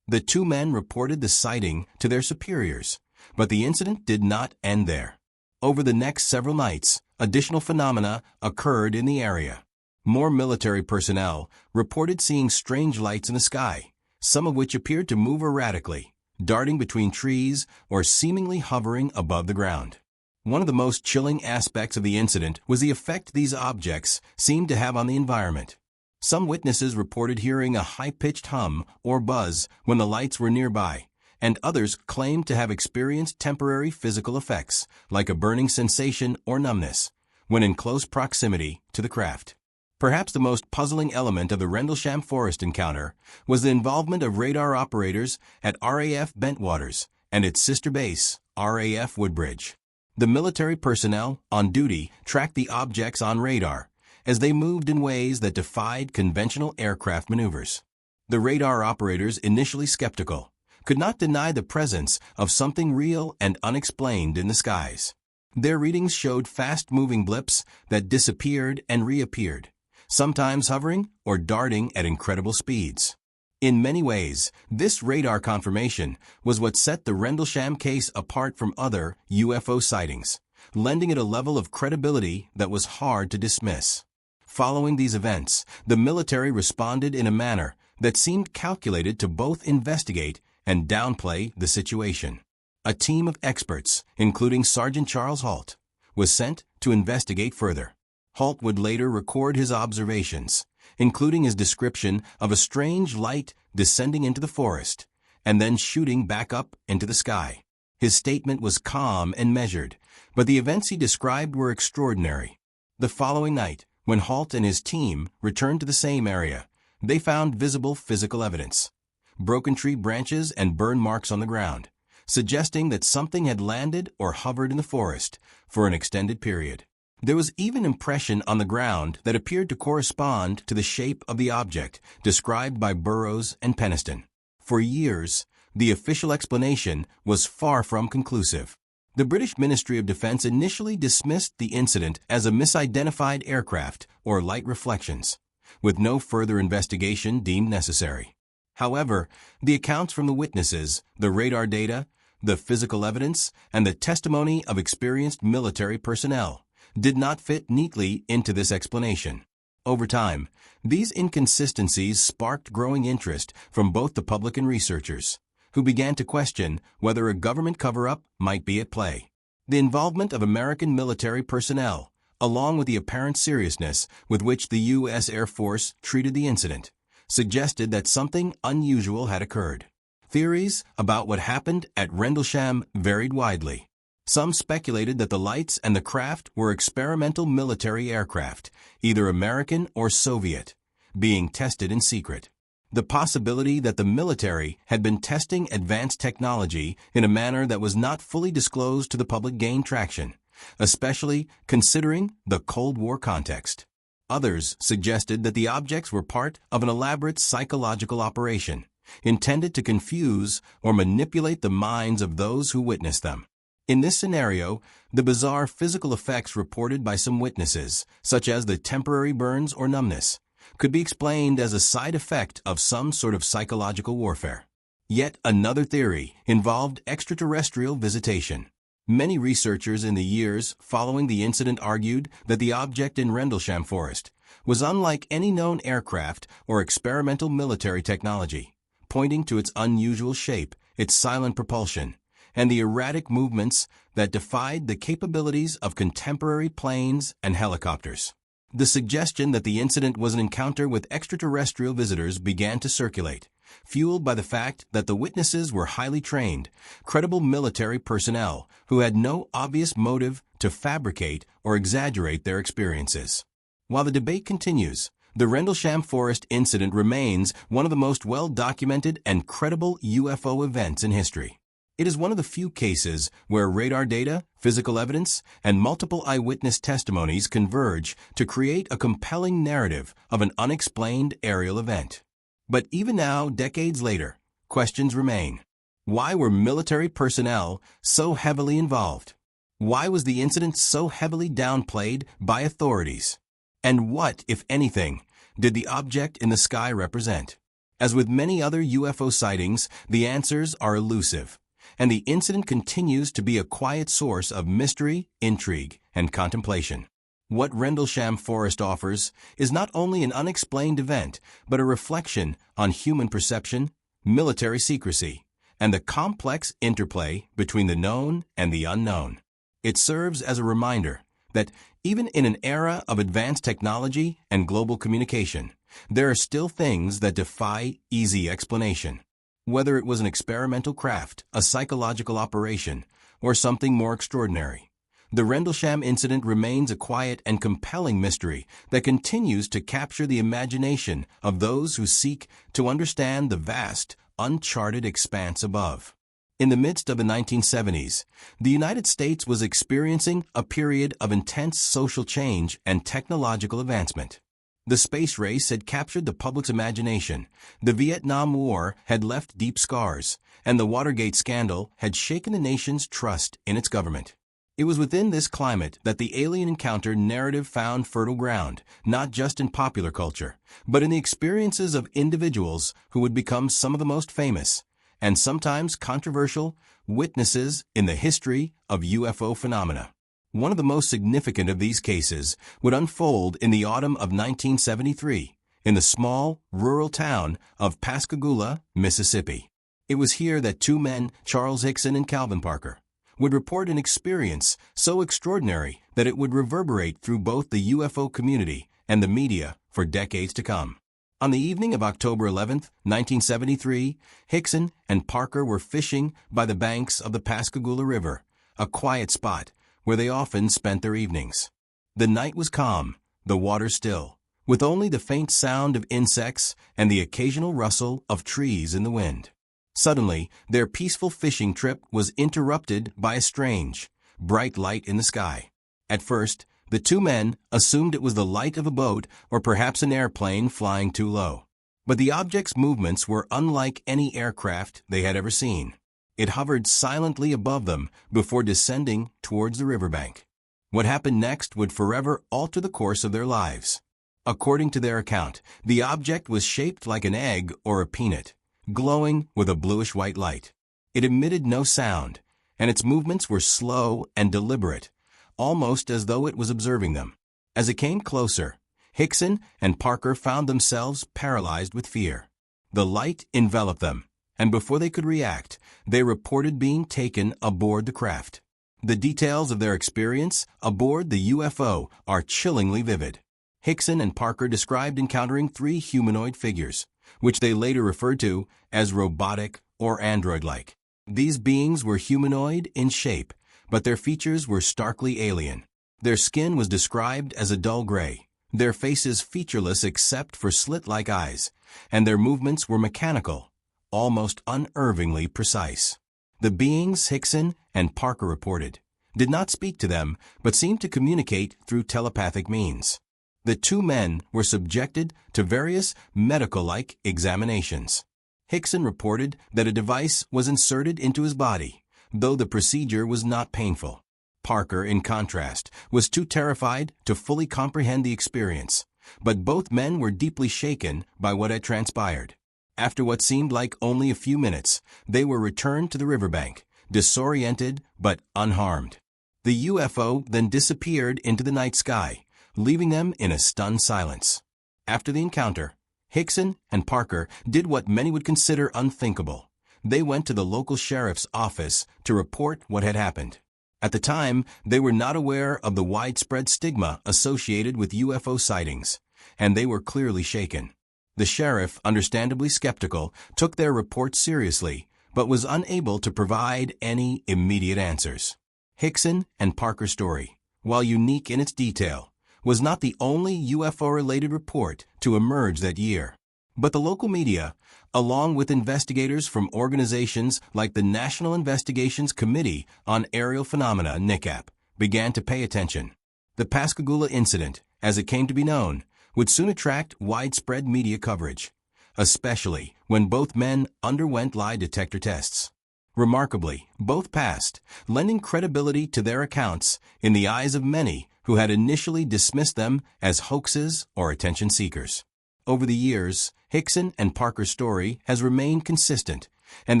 The two men reported the sighting to their superiors, but the incident did not end there. Over the next several nights, additional phenomena occurred in the area. More military personnel reported seeing strange lights in the sky, some of which appeared to move erratically, darting between trees or seemingly hovering above the ground. One of the most chilling aspects of the incident was the effect these objects seemed to have on the environment. Some witnesses reported hearing a high-pitched hum or buzz when the lights were nearby, and others claimed to have experienced temporary physical effects, like a burning sensation or numbness, when in close proximity to the craft. Perhaps the most puzzling element of the Rendlesham Forest encounter was the involvement of radar operators at RAF Bentwaters and its sister base, RAF Woodbridge. The military personnel on duty tracked the objects on radar as they moved in ways that defied conventional aircraft maneuvers. The radar operators, initially skeptical, could not deny the presence of something real and unexplained in the skies. Their readings showed fast-moving blips that disappeared and reappeared, sometimes hovering or darting at incredible speeds. In many ways, this radar confirmation was what set the Rendlesham case apart from other UFO sightings, lending it a level of credibility that was hard to dismiss. Following these events, the military responded in a manner that seemed calculated to both investigate and downplay the situation. A team of experts, including Sergeant Charles Halt, was sent to investigate further. Halt would later record his observations, including his description of a strange light descending into the forest and then shooting back up into the sky. His statement was calm and measured, but the events he described were extraordinary. The following night, when Halt and his team returned to the same area, they found visible physical evidence: broken tree branches and burn marks on the ground, suggesting that something had landed or hovered in the forest for an extended period. There was even impression on the ground that appeared to correspond to the shape of the object described by Burroughs and Peniston. For years, the official explanation was far from conclusive. The British Ministry of Defence initially dismissed the incident as a misidentified aircraft or light reflections, with no further investigation deemed necessary. However, the accounts from the witnesses, the radar data, the physical evidence, and the testimony of experienced military personnel did not fit neatly into this explanation. Over time, these inconsistencies sparked growing interest from both the public and researchers, who began to question whether a government cover-up might be at play. The involvement of American military personnel, along with the apparent seriousness with which the U.S. Air Force treated the incident, suggested that something unusual had occurred. Theories about what happened at Rendlesham varied widely. Some speculated that the lights and the craft were experimental military aircraft, either American or Soviet, being tested in secret. The possibility that the military had been testing advanced technology in a manner that was not fully disclosed to the public gained traction, especially considering the Cold War context. Others suggested that the objects were part of an elaborate psychological operation, intended to confuse or manipulate the minds of those who witnessed them. In this scenario, the bizarre physical effects reported by some witnesses, such as the temporary burns or numbness, could be explained as a side effect of some sort of psychological warfare. Yet another theory involved extraterrestrial visitation. Many researchers in the years following the incident argued that the object in Rendlesham Forest was unlike any known aircraft or experimental military technology, pointing to its unusual shape, its silent propulsion, and the erratic movements that defied the capabilities of contemporary planes and helicopters. The suggestion that the incident was an encounter with extraterrestrial visitors began to circulate, fueled by the fact that the witnesses were highly trained, credible military personnel who had no obvious motive to fabricate or exaggerate their experiences. While the debate continues, the Rendlesham Forest incident remains one of the most well-documented and credible UFO events in history. It is one of the few cases where radar data, physical evidence, and multiple eyewitness testimonies converge to create a compelling narrative of an unexplained aerial event. But even now, decades later, questions remain. Why were military personnel so heavily involved? Why was the incident so heavily downplayed by authorities? And what, if anything, did the object in the sky represent? As with many other UFO sightings, the answers are elusive, and the incident continues to be a quiet source of mystery, intrigue, and contemplation. What Rendlesham Forest offers is not only an unexplained event, but a reflection on human perception, military secrecy, and the complex interplay between the known and the unknown. It serves as a reminder that even in an era of advanced technology and global communication, there are still things that defy easy explanation. Whether it was an experimental craft, a psychological operation, or something more extraordinary, the Rendlesham incident remains a quiet and compelling mystery that continues to capture the imagination of those who seek to understand the vast, uncharted expanse above. In the midst of the 1970s, the United States was experiencing a period of intense social change and technological advancement. The space race had captured the public's imagination, the Vietnam War had left deep scars, and the Watergate scandal had shaken the nation's trust in its government. It was within this climate that the alien encounter narrative found fertile ground, not just in popular culture, but in the experiences of individuals who would become some of the most famous, and sometimes controversial, witnesses in the history of UFO phenomena. One of the most significant of these cases would unfold in the autumn of 1973 in the small, rural town of Pascagoula, Mississippi. It was here that two men, Charles Hickson and Calvin Parker, would report an experience so extraordinary that it would reverberate through both the UFO community and the media for decades to come. On the evening of October 11, 1973, Hickson and Parker were fishing by the banks of the Pascagoula River, a quiet spot where they often spent their evenings. The night was calm, the water still, with only the faint sound of insects and the occasional rustle of trees in the wind. Suddenly, their peaceful fishing trip was interrupted by a strange, bright light in the sky. At first, the two men assumed it was the light of a boat or perhaps an airplane flying too low. But the object's movements were unlike any aircraft they had ever seen. It hovered silently above them before descending towards the riverbank. What happened next would forever alter the course of their lives. According to their account, the object was shaped like an egg or a peanut, glowing with a bluish-white light. It emitted no sound, and its movements were slow and deliberate, almost as though it was observing them. As it came closer, Hickson and Parker found themselves paralyzed with fear. The light enveloped them, and before they could react, they reported being taken aboard the craft. The details of their experience aboard the UFO are chillingly vivid. Hickson and Parker described encountering three humanoid figures, which they later referred to as robotic or android-like. These beings were humanoid in shape, but their features were starkly alien. Their skin was described as a dull gray, their faces featureless except for slit-like eyes, and their movements were mechanical, almost unnervingly precise. The beings Hickson and Parker reported did not speak to them, but seemed to communicate through telepathic means. The two men were subjected to various medical-like examinations. Hickson reported that a device was inserted into his body, though the procedure was not painful. Parker, in contrast, was too terrified to fully comprehend the experience, but both men were deeply shaken by what had transpired. After what seemed like only a few minutes, they were returned to the riverbank, disoriented but unharmed. The UFO then disappeared into the night sky, leaving them in a stunned silence. After the encounter, Hickson and Parker did what many would consider unthinkable. They went to the local sheriff's office to report what had happened. At the time, they were not aware of the widespread stigma associated with UFO sightings, and they were clearly shaken. The sheriff, understandably skeptical, took their report seriously, but was unable to provide any immediate answers. Hickson and Parker's story, while unique in its detail, was not the only UFO-related report to emerge that year. But the local media, along with investigators from organizations like the National Investigations Committee on Aerial Phenomena, NICAP, began to pay attention. The Pascagoula incident, as it came to be known, would soon attract widespread media coverage, especially when both men underwent lie detector tests. Remarkably, both passed, lending credibility to their accounts in the eyes of many who had initially dismissed them as hoaxes or attention seekers. Over the years, Hickson and Parker's story has remained consistent, and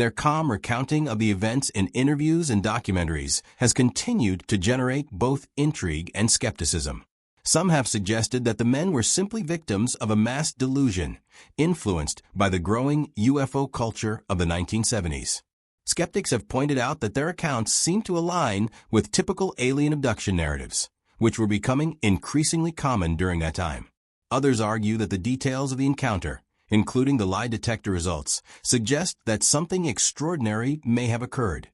their calm recounting of the events in interviews and documentaries has continued to generate both intrigue and skepticism. Some have suggested that the men were simply victims of a mass delusion, influenced by the growing UFO culture of the 1970s. Skeptics have pointed out that their accounts seem to align with typical alien abduction narratives, which were becoming increasingly common during that time. Others argue that the details of the encounter, including the lie detector results, suggest that something extraordinary may have occurred,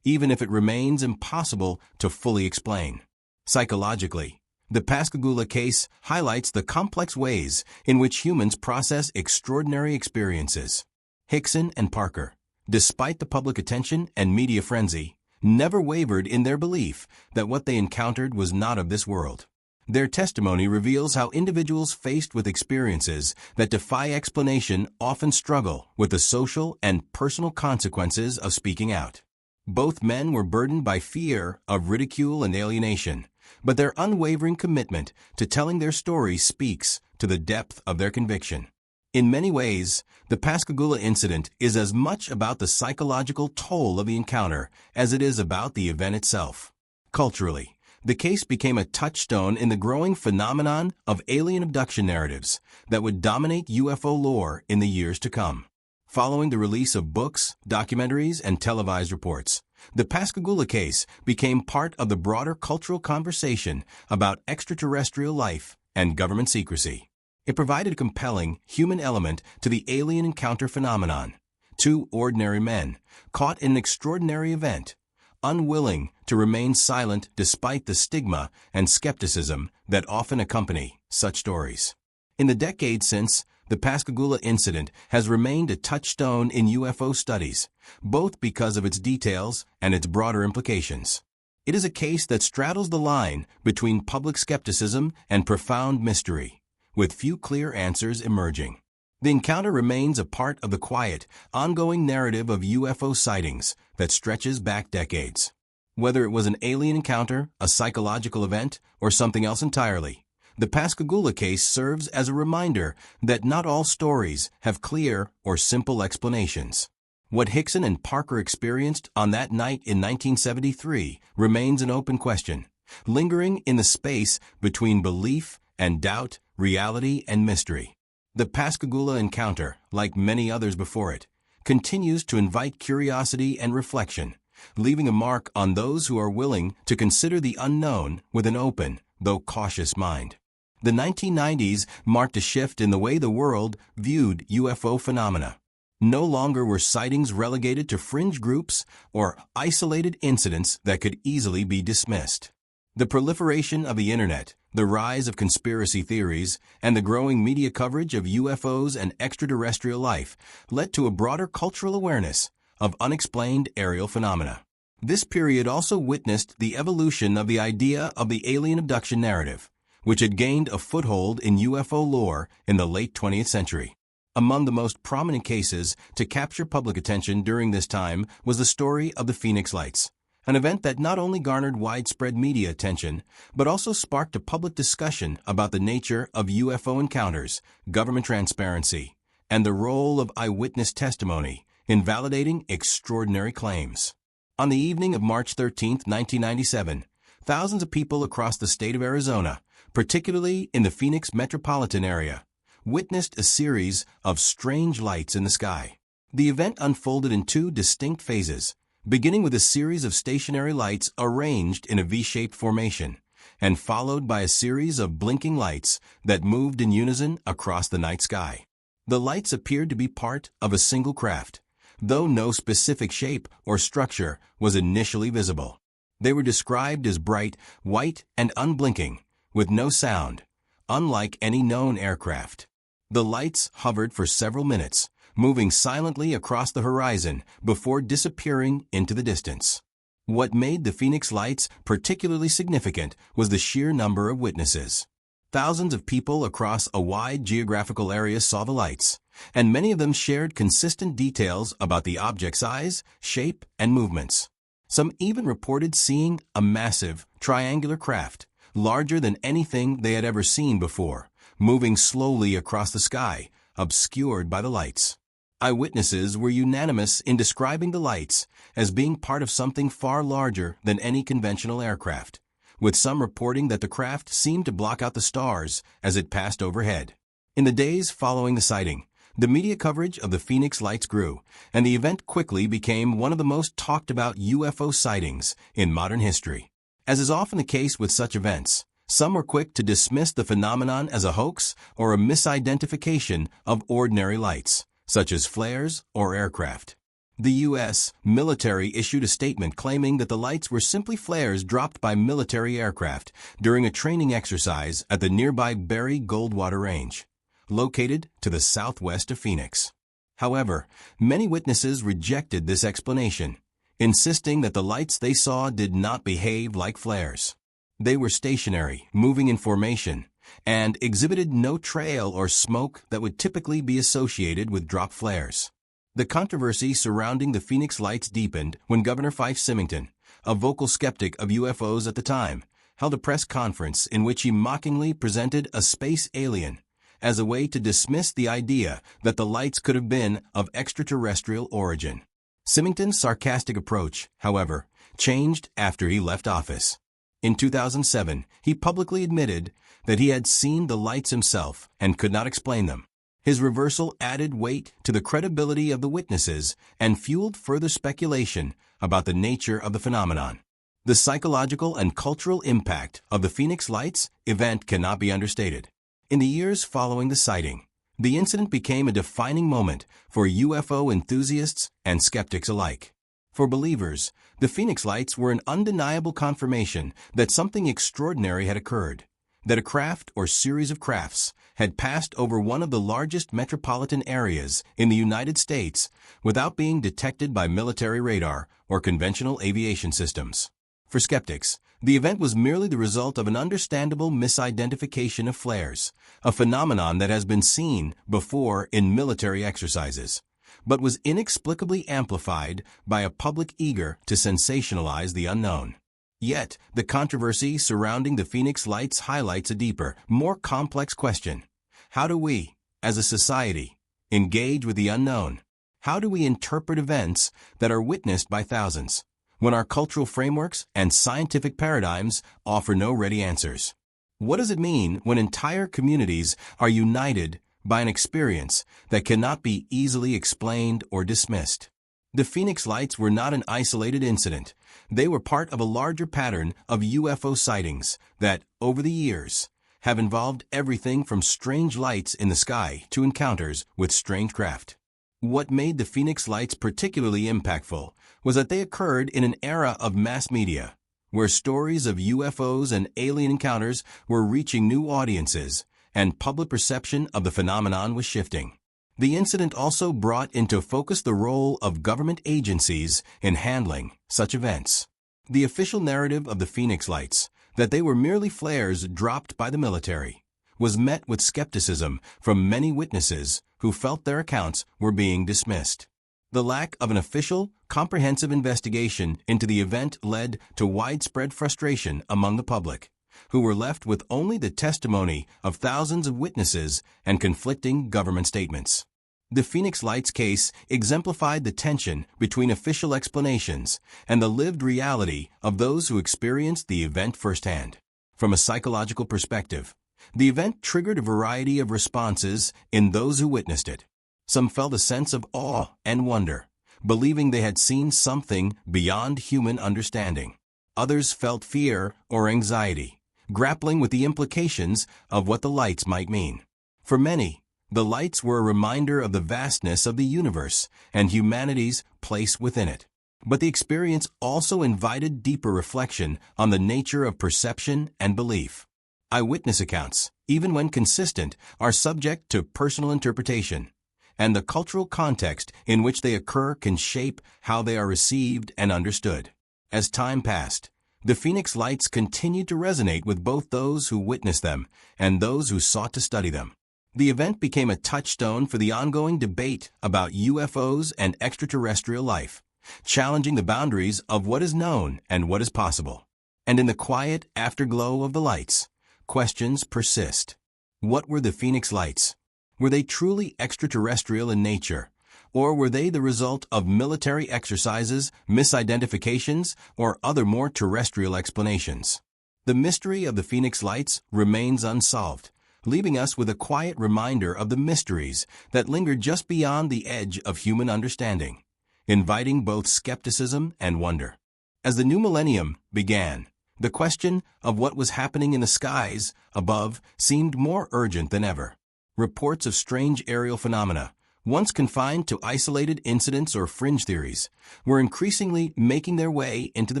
even if it remains impossible to fully explain. Psychologically, the Pascagoula case highlights the complex ways in which humans process extraordinary experiences. Hickson and Parker, despite the public attention and media frenzy, never wavered in their belief that what they encountered was not of this world. Their testimony reveals how individuals faced with experiences that defy explanation often struggle with the social and personal consequences of speaking out. Both men were burdened by fear of ridicule and alienation, but their unwavering commitment to telling their stories speaks to the depth of their conviction. In many ways, the Pascagoula incident is as much about the psychological toll of the encounter as it is about the event itself. Culturally, the case became a touchstone in the growing phenomenon of alien abduction narratives that would dominate UFO lore in the years to come. Following the release of books, documentaries, and televised reports, the Pascagoula case became part of the broader cultural conversation about extraterrestrial life and government secrecy. It provided a compelling human element to the alien encounter phenomenon. Two ordinary men, caught in an extraordinary event, unwilling to remain silent despite the stigma and skepticism that often accompany such stories. In the decades since, the Pascagoula incident has remained a touchstone in UFO studies, both because of its details and its broader implications. It is a case that straddles the line between public skepticism and profound mystery, with few clear answers emerging. The encounter remains a part of the quiet, ongoing narrative of UFO sightings that stretches back decades. Whether it was an alien encounter, a psychological event, or something else entirely, the Pascagoula case serves as a reminder that not all stories have clear or simple explanations. What Hickson and Parker experienced on that night in 1973 remains an open question, lingering in the space between belief and doubt, reality and mystery. The Pascagoula encounter, like many others before it, continues to invite curiosity and reflection, leaving a mark on those who are willing to consider the unknown with an open, though cautious mind. The 1990s marked a shift in the way the world viewed UFO phenomena. No longer were sightings relegated to fringe groups or isolated incidents that could easily be dismissed. The proliferation of the internet, the rise of conspiracy theories, and the growing media coverage of UFOs and extraterrestrial life led to a broader cultural awareness of unexplained aerial phenomena. This period also witnessed the evolution of the idea of the alien abduction narrative, which had gained a foothold in UFO lore in the late 20th century. Among the most prominent cases to capture public attention during this time was the story of the Phoenix Lights, an event that not only garnered widespread media attention, but also sparked a public discussion about the nature of UFO encounters, government transparency, and the role of eyewitness testimony in validating extraordinary claims. On the evening of March 13, 1997, thousands of people across the state of Arizona, particularly in the Phoenix metropolitan area, witnessed a series of strange lights in the sky. The event unfolded in two distinct phases, beginning with a series of stationary lights arranged in a V-shaped formation, and followed by a series of blinking lights that moved in unison across the night sky. The lights appeared to be part of a single craft, though no specific shape or structure was initially visible. They were described as bright, white, and unblinking, with no sound, unlike any known aircraft. The lights hovered for several minutes, moving silently across the horizon before disappearing into the distance. What made the Phoenix Lights particularly significant was the sheer number of witnesses. Thousands of people across a wide geographical area saw the lights, and many of them shared consistent details about the object's size, shape, and movements. Some even reported seeing a massive, triangular craft, larger than anything they had ever seen before, moving slowly across the sky, obscured by the lights. Eyewitnesses were unanimous in describing the lights as being part of something far larger than any conventional aircraft, with some reporting that the craft seemed to block out the stars as it passed overhead. In the days following the sighting, the media coverage of the Phoenix Lights grew, and the event quickly became one of the most talked about UFO sightings in modern history. As is often the case with such events, some were quick to dismiss the phenomenon as a hoax or a misidentification of ordinary lights, such as flares or aircraft. The U.S. military issued a statement claiming that the lights were simply flares dropped by military aircraft during a training exercise at the nearby Berry Goldwater Range, located to the southwest of Phoenix. However, many witnesses rejected this explanation, insisting that the lights they saw did not behave like flares. They were stationary, moving in formation, and exhibited no trail or smoke that would typically be associated with drop flares. The controversy surrounding the Phoenix Lights deepened when Governor Fife Symington, a vocal skeptic of UFOs at the time, held a press conference in which he mockingly presented a space alien as a way to dismiss the idea that the lights could have been of extraterrestrial origin. Symington's sarcastic approach, however, changed after he left office. In 2007, he publicly admitted that he had seen the lights himself and could not explain them. His reversal added weight to the credibility of the witnesses and fueled further speculation about the nature of the phenomenon. The psychological and cultural impact of the Phoenix Lights event cannot be understated. In the years following the sighting, the incident became a defining moment for UFO enthusiasts and skeptics alike. For believers, the Phoenix Lights were an undeniable confirmation that something extraordinary had occurred, that a craft or series of crafts had passed over one of the largest metropolitan areas in the United States without being detected by military radar or conventional aviation systems. For skeptics, the event was merely the result of an understandable misidentification of flares, a phenomenon that has been seen before in military exercises, but was inexplicably amplified by a public eager to sensationalize the unknown. Yet, the controversy surrounding the Phoenix Lights highlights a deeper, more complex question. How do we, as a society, engage with the unknown? How do we interpret events that are witnessed by thousands, when our cultural frameworks and scientific paradigms offer no ready answers? What does it mean when entire communities are united by an experience that cannot be easily explained or dismissed? The Phoenix Lights were not an isolated incident. They were part of a larger pattern of UFO sightings that, over the years, have involved everything from strange lights in the sky to encounters with strange craft. What made the Phoenix Lights particularly impactful was that they occurred in an era of mass media, where stories of UFOs and alien encounters were reaching new audiences, and public perception of the phenomenon was shifting. The incident also brought into focus the role of government agencies in handling such events. The official narrative of the Phoenix Lights, that they were merely flares dropped by the military, was met with skepticism from many witnesses who felt their accounts were being dismissed. The lack of an official, comprehensive investigation into the event led to widespread frustration among the public, who were left with only the testimony of thousands of witnesses and conflicting government statements. The Phoenix Lights case exemplified the tension between official explanations and the lived reality of those who experienced the event firsthand. From a psychological perspective, the event triggered a variety of responses in those who witnessed it. Some felt a sense of awe and wonder, believing they had seen something beyond human understanding. Others felt fear or anxiety, grappling with the implications of what the lights might mean. For many, the lights were a reminder of the vastness of the universe and humanity's place within it. But the experience also invited deeper reflection on the nature of perception and belief. Eyewitness accounts, even when consistent, are subject to personal interpretation, and the cultural context in which they occur can shape how they are received and understood. As time passed, the Phoenix Lights continued to resonate with both those who witnessed them and those who sought to study them. The event became a touchstone for the ongoing debate about UFOs and extraterrestrial life, challenging the boundaries of what is known and what is possible. And in the quiet afterglow of the lights, questions persist. What were the Phoenix Lights? Were they truly extraterrestrial in nature, or were they the result of military exercises, misidentifications, or other more terrestrial explanations? The mystery of the Phoenix Lights remains unsolved, leaving us with a quiet reminder of the mysteries that linger just beyond the edge of human understanding, inviting both skepticism and wonder. As the new millennium began, the question of what was happening in the skies above seemed more urgent than ever. Reports of strange aerial phenomena, once confined to isolated incidents or fringe theories, were increasingly making their way into the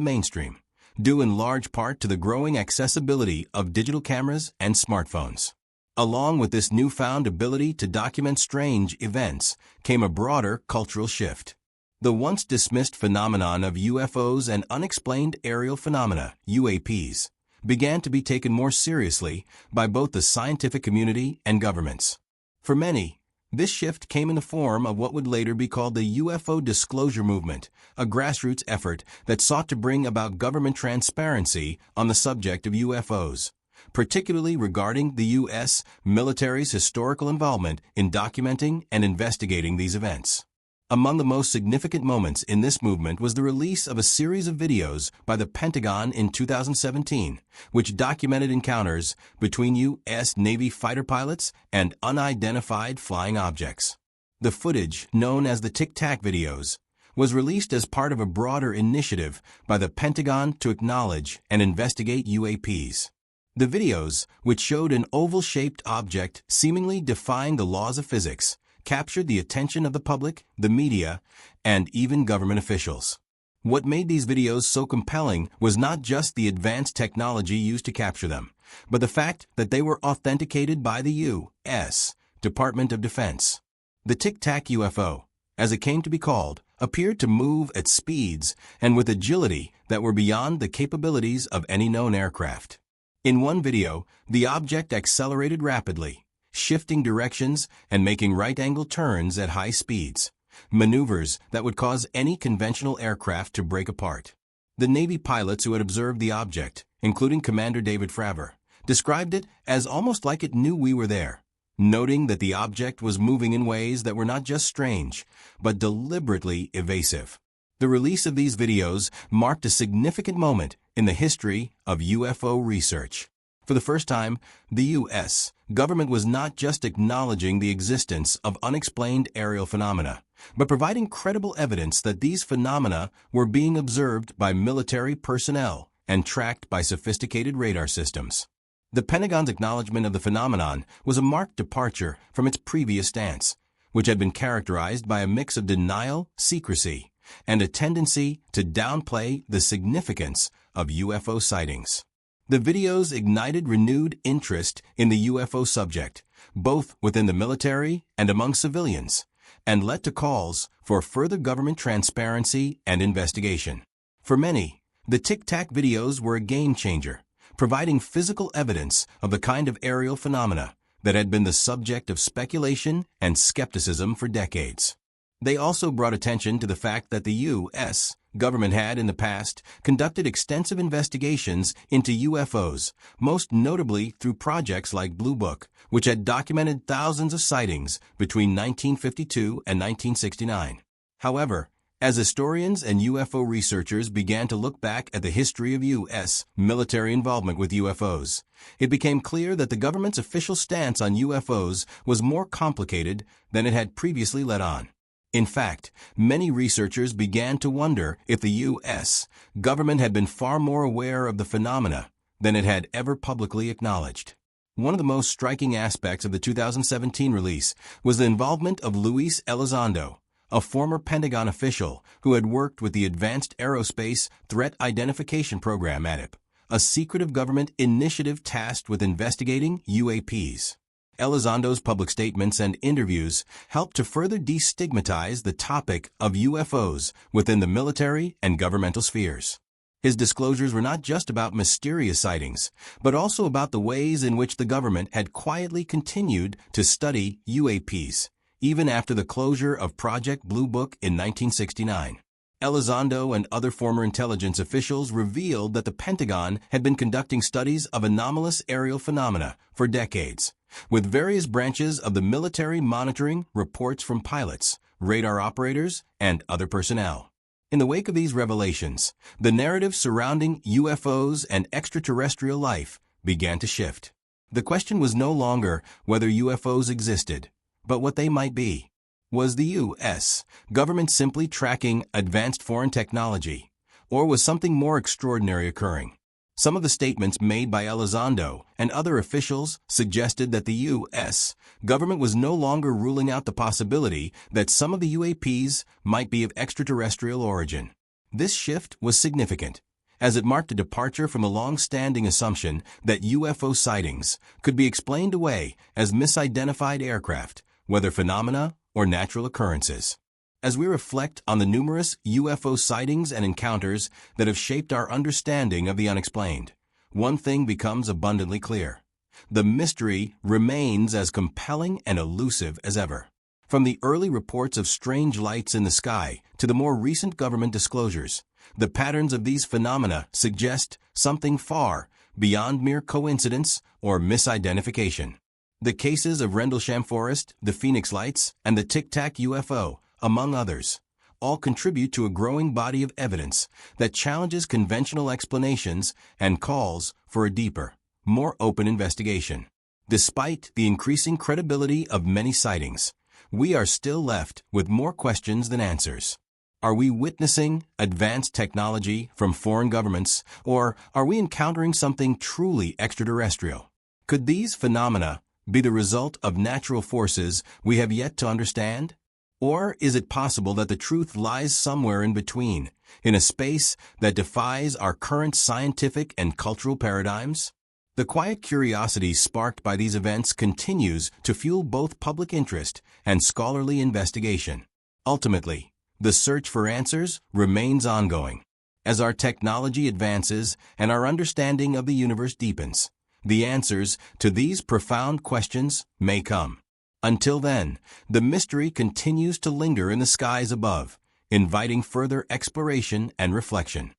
mainstream, due in large part to the growing accessibility of digital cameras and smartphones. Along with this newfound ability to document strange events came a broader cultural shift. The once dismissed phenomenon of UFOs and unexplained aerial phenomena, UAPs, began to be taken more seriously by both the scientific community and governments. For many, this shift came in the form of what would later be called the UFO disclosure movement, a grassroots effort that sought to bring about government transparency on the subject of UFOs, particularly regarding the U.S. military's historical involvement in documenting and investigating these events. Among the most significant moments in this movement was the release of a series of videos by the Pentagon in 2017, which documented encounters between U.S. Navy fighter pilots and unidentified flying objects. The footage, known as the Tic Tac videos, was released as part of a broader initiative by the Pentagon to acknowledge and investigate UAPs. The videos, which showed an oval-shaped object seemingly defying the laws of physics, captured the attention of the public, the media, and even government officials. What made these videos so compelling was not just the advanced technology used to capture them, but the fact that they were authenticated by the U.S. Department of Defense. The Tic Tac UFO, as it came to be called, appeared to move at speeds and with agility that were beyond the capabilities of any known aircraft. In one video, the object accelerated rapidly, shifting directions and making right-angle turns at high speeds, maneuvers that would cause any conventional aircraft to break apart. The Navy pilots who had observed the object, including Commander David Fravor, described it as almost like it knew we were there, noting that the object was moving in ways that were not just strange, but deliberately evasive. The release of these videos marked a significant moment in the history of UFO research. For the first time, the U.S. government was not just acknowledging the existence of unexplained aerial phenomena, but providing credible evidence that these phenomena were being observed by military personnel and tracked by sophisticated radar systems. The Pentagon's acknowledgement of the phenomenon was a marked departure from its previous stance, which had been characterized by a mix of denial, secrecy, and a tendency to downplay the significance of UFO sightings. The videos ignited renewed interest in the UFO subject, both within the military and among civilians, and led to calls for further government transparency and investigation. For many, the Tic Tac videos were a game changer, providing physical evidence of the kind of aerial phenomena that had been the subject of speculation and skepticism for decades. They also brought attention to the fact that the U.S. government had, in the past, conducted extensive investigations into UFOs, most notably through projects like Blue Book, which had documented thousands of sightings between 1952 and 1969. However, as historians and UFO researchers began to look back at the history of U.S. military involvement with UFOs, it became clear that the government's official stance on UFOs was more complicated than it had previously let on. In fact, many researchers began to wonder if the U.S. government had been far more aware of the phenomena than it had ever publicly acknowledged. One of the most striking aspects of the 2017 release was the involvement of Luis Elizondo, a former Pentagon official who had worked with the Advanced Aerospace Threat Identification Program ATIP, a secretive government initiative tasked with investigating UAPs. Elizondo's public statements and interviews helped to further destigmatize the topic of UFOs within the military and governmental spheres. His disclosures were not just about mysterious sightings, but also about the ways in which the government had quietly continued to study UAPs, even after the closure of Project Blue Book in 1969. Elizondo and other former intelligence officials revealed that the Pentagon had been conducting studies of anomalous aerial phenomena for decades, with various branches of the military monitoring reports from pilots, radar operators, and other personnel. In the wake of these revelations, the narrative surrounding UFOs and extraterrestrial life began to shift. The question was no longer whether UFOs existed, but what they might be. Was the U.S. government simply tracking advanced foreign technology, or was something more extraordinary occurring? Some of the statements made by Elizondo and other officials suggested that the U.S. government was no longer ruling out the possibility that some of the UAPs might be of extraterrestrial origin. This shift was significant, as it marked a departure from the long-standing assumption that UFO sightings could be explained away as misidentified aircraft, weather phenomena, or natural occurrences. As we reflect on the numerous UFO sightings and encounters that have shaped our understanding of the unexplained, one thing becomes abundantly clear. The mystery remains as compelling and elusive as ever. From the early reports of strange lights in the sky to the more recent government disclosures, the patterns of these phenomena suggest something far beyond mere coincidence or misidentification. The cases of Rendlesham Forest, the Phoenix Lights, and the Tic Tac UFO, among others, all contribute to a growing body of evidence that challenges conventional explanations and calls for a deeper, more open investigation. Despite the increasing credibility of many sightings, we are still left with more questions than answers. Are we witnessing advanced technology from foreign governments, or are we encountering something truly extraterrestrial? Could these phenomena be the result of natural forces we have yet to understand? Or is it possible that the truth lies somewhere in between, in a space that defies our current scientific and cultural paradigms? The quiet curiosity sparked by these events continues to fuel both public interest and scholarly investigation. Ultimately, the search for answers remains ongoing. As our technology advances and our understanding of the universe deepens, the answers to these profound questions may come. Until then, the mystery continues to linger in the skies above, inviting further exploration and reflection.